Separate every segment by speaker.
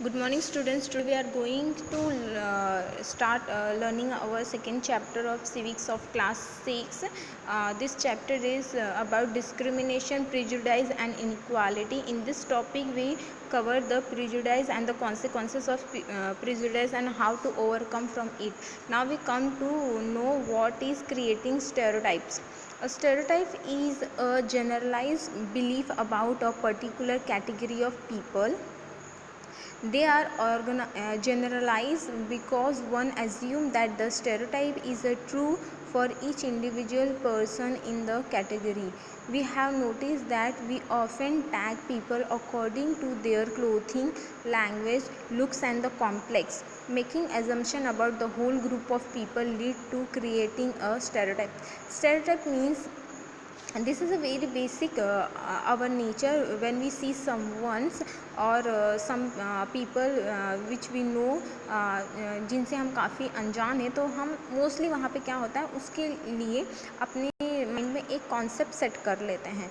Speaker 1: Good morning, students. Today we are going to start learning our second chapter of civics of class 6. This chapter is about discrimination, prejudice and inequality. In this topic we cover the prejudice and the consequences of prejudice and how to overcome from it. Now we come to know what is creating stereotypes. A stereotype is a generalized belief about a particular category of people. They are generalized because one assumes that the stereotype is true for each individual person in the category. We have noticed that we often tag people according to their clothing, language, looks and the complex. Making assumption about the whole group of people lead to creating a stereotype. Stereotype means, and this is a very basic our nature when we see someone's और some people which we know जिनसे हम काफ़ी अनजान हैं, तो हम mostly वहाँ पे क्या होता है उसके लिए अपने माइंड में एक कॉन्सेप्ट सेट कर लेते हैं.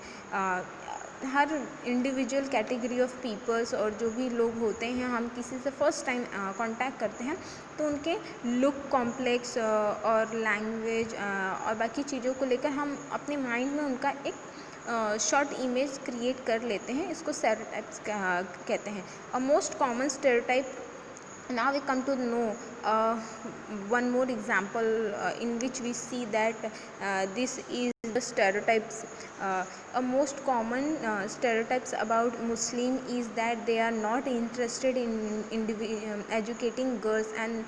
Speaker 1: हर इंडिविजुअल कैटेगरी ऑफ पीपल्स और जो भी लोग होते हैं, हम किसी से फर्स्ट टाइम कांटेक्ट करते हैं तो उनके लुक, कॉम्प्लेक्स और लैंग्वेज और बाकी चीज़ों को लेकर हम अपने माइंड में उनका एक शॉर्ट इमेज क्रिएट कर लेते हैं. इसको स्टेरियोटाइप्स कहते हैं. A most common stereotype. Now we come to know one more example in which we see that this is the stereotypes. A most common stereotypes about Muslim is that they are not interested in educating girls and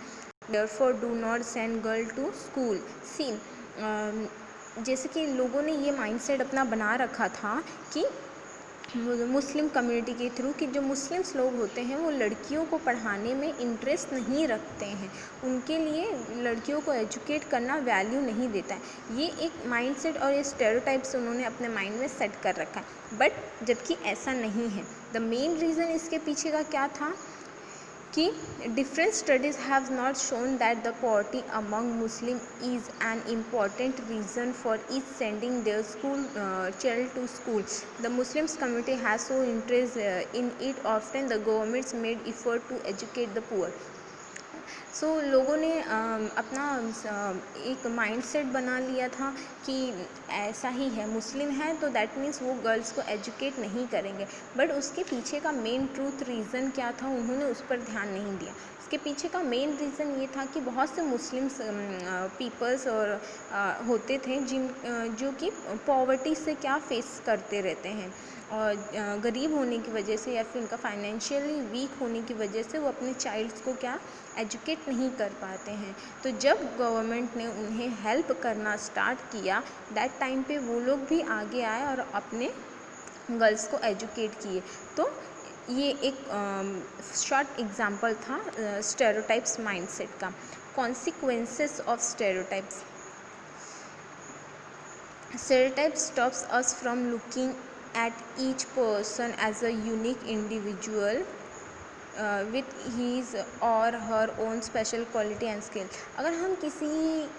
Speaker 1: therefore do not send girl to school. See, जैसे कि लोगों ने ये mindset अपना बना रखा था कि मुस्लिम कम्युनिटी के थ्रू कि जो मुस्लिम्स लोग होते हैं वो लड़कियों को पढ़ाने में इंटरेस्ट नहीं रखते हैं, उनके लिए लड़कियों को एजुकेट करना वैल्यू नहीं देता है. ये एक माइंडसेट और ये स्टेरियोटाइप्स उन्होंने अपने माइंड में सेट कर रखा है, बट जबकि ऐसा नहीं है. द मेन रीज़न इसके पीछे का क्या था कि different studies have not shown that the poverty among Muslim is an important reason for each sending their school child to school. The Muslims community has so interest in it, often the governments made effort to educate the poor. सो लोगों ने अपना एक mindset बना लिया था कि ऐसा ही है, मुस्लिम है तो दैट मीन्स वो गर्ल्स को एजुकेट नहीं करेंगे. बट उसके पीछे का मेन ट्रूथ रीज़न क्या था, उन्होंने उस पर ध्यान नहीं दिया. इसके पीछे का मेन रीज़न ये था कि बहुत से मुस्लिम्स पीपल्स और होते थे जो कि पॉवर्टी से क्या फेस करते रहते हैं और गरीब होने की वजह से या फिर उनका फाइनेंशियली वीक होने की वजह से वो अपने चाइल्ड्स को क्या एजुकेट नहीं कर पाते हैं. तो जब गवर्नमेंट ने उन्हें हेल्प करना स्टार्ट किया, दैट टाइम पे वो लोग भी आगे आए और अपने गर्ल्स को एजुकेट किए. तो ये एक शॉर्ट एग्जांपल था स्टेरियोटाइप्स माइंडसेट का. Consequences of stereotypes. Stereotype stops us from looking at each person as a unique individual with his or her own special quality and skill. अगर हम किसी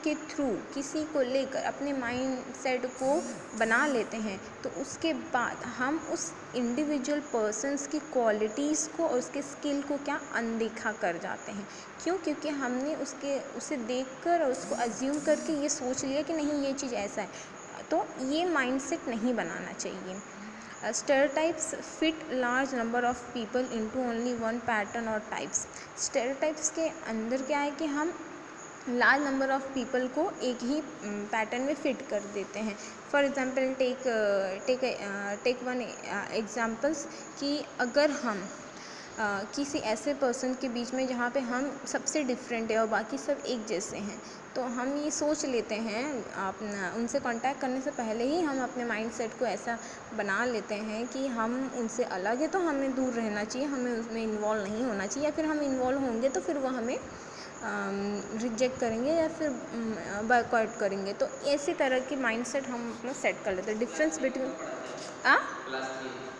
Speaker 1: के थ्रू किसी को लेकर अपने माइंड सेट को बना लेते हैं तो उसके बाद हम उस इंडिविजुअल पर्सन्स की क्वालिटीज़ को और उसके स्किल को क्या अनदेखा कर जाते हैं. क्यों? क्योंकि हमने उसे देखकर और उसको अज्यूम करके ये सोच लिया कि नहीं ये चीज़ ऐसा है. तो ये माइंडसेट नहीं बनाना चाहिए. Stereotypes fit large number of people into only one pattern और टाइप्स. स्टेरियोटाइप्स के अंदर क्या है कि हम लार्ज नंबर ऑफ पीपल को एक ही पैटर्न में फिट कर देते हैं. For example take one examples कि अगर हम किसी ऐसे पर्सन के बीच में जहाँ पे हम सबसे डिफरेंट है और बाकी सब एक जैसे हैं, तो हम ये सोच लेते हैं अपना उनसे कांटेक्ट करने से पहले ही हम अपने माइंडसेट को ऐसा बना लेते हैं कि हम उनसे अलग है तो हमें दूर रहना चाहिए, हमें उसमें इन्वॉल्व नहीं होना चाहिए, या फिर हम इन्वॉल्व होंगे तो फिर वो हमें रिजेक्ट करेंगे या फिर बॉयकॉट करेंगे. तो ऐसी तरह की माइंडसेट हम अपना सेट कर लेते हैं. Difference between